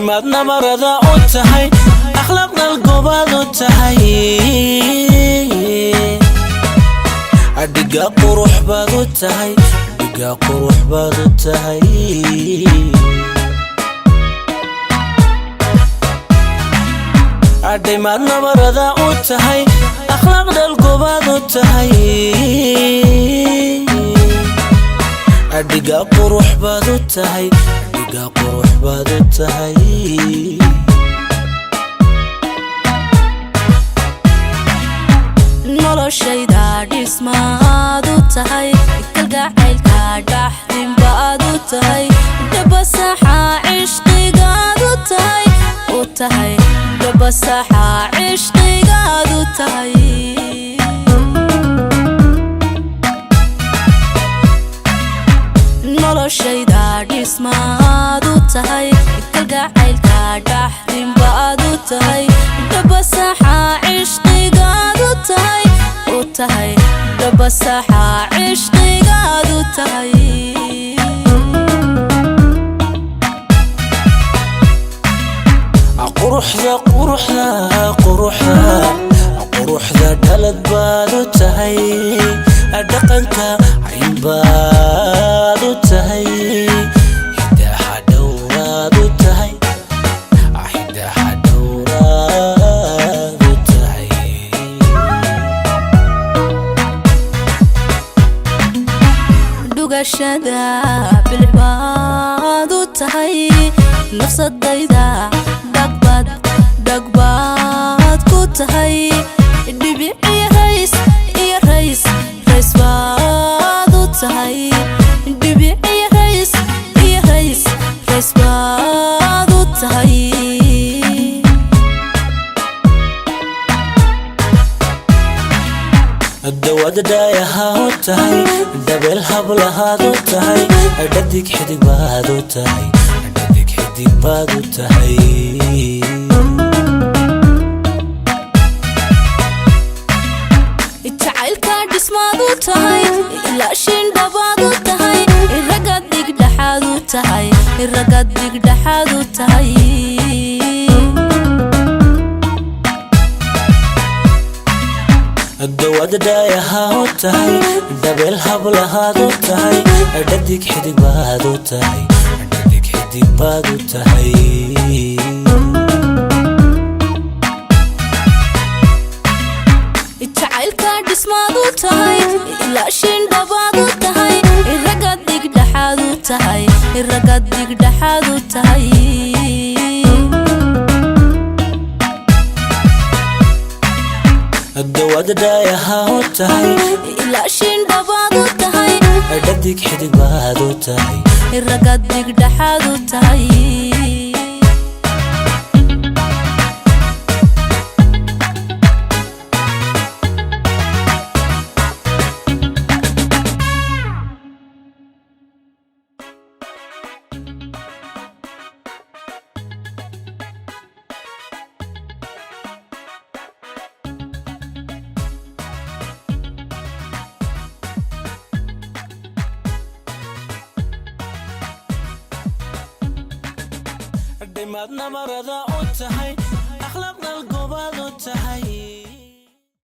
maad nabarada u tahay akhlaaqda gobaad u tahay dhiggaa qurux baad u tahay dhiggaa qurux baad u tahay maad nabarada u tahay akhlaaqda gobaad u tahay dhiggaa qurux baad u tahay dhiggaa qurux baad u tahay noloshayda dhismaad u tahay kalgacaylka dhaxdin baad u tahay dhabasaxa cishqigaad u tahay dhabasaxa cishqigaad u tahay noloshayda dhismaad u tahay kalgacaylka dhaxdin baad u tahay dhabasaxa cishqigaad u tahay dhabasaxa cishqigaad u tahay quruxda quruxda quruxda quruxda dhalad baad u tahay dhaqanka cayn baad u tahay hidaha dhowraad u tahay hidaha dhowraad u tahay dhugashada bilbaad u tahay nafsadayda dhagbaad ku tahay dhibic iyo rays baad u tahay dhibic iyo rays baad u tahay dawad dhaayaha u tahay dabeel hablahaad u tahay dhadig xidig baad u tahay dhadig xidig baad u tahay jacaylka dhismaad u tahay ilaashin dhabaad u tahay ragad dhigdhaxaad u tahay ragad dhigdhaxaad u tahay dawad dhaayaha u tahay dabeel hablahaad u tahay dhadig xidig baad u tahay dhadig xidig baad u tahay jacaylka dhismaad u tahay ilaashin dhabaad u tahay ragad dhigdhaxaad u tahay ragad dhigdhaxaad u tahay dawad dhaayaha u tahay ilaashin dhabaad u tahay dhadig xidig baad u tahay ragad dhigdhaxaad u tahay maad nabarada u tahay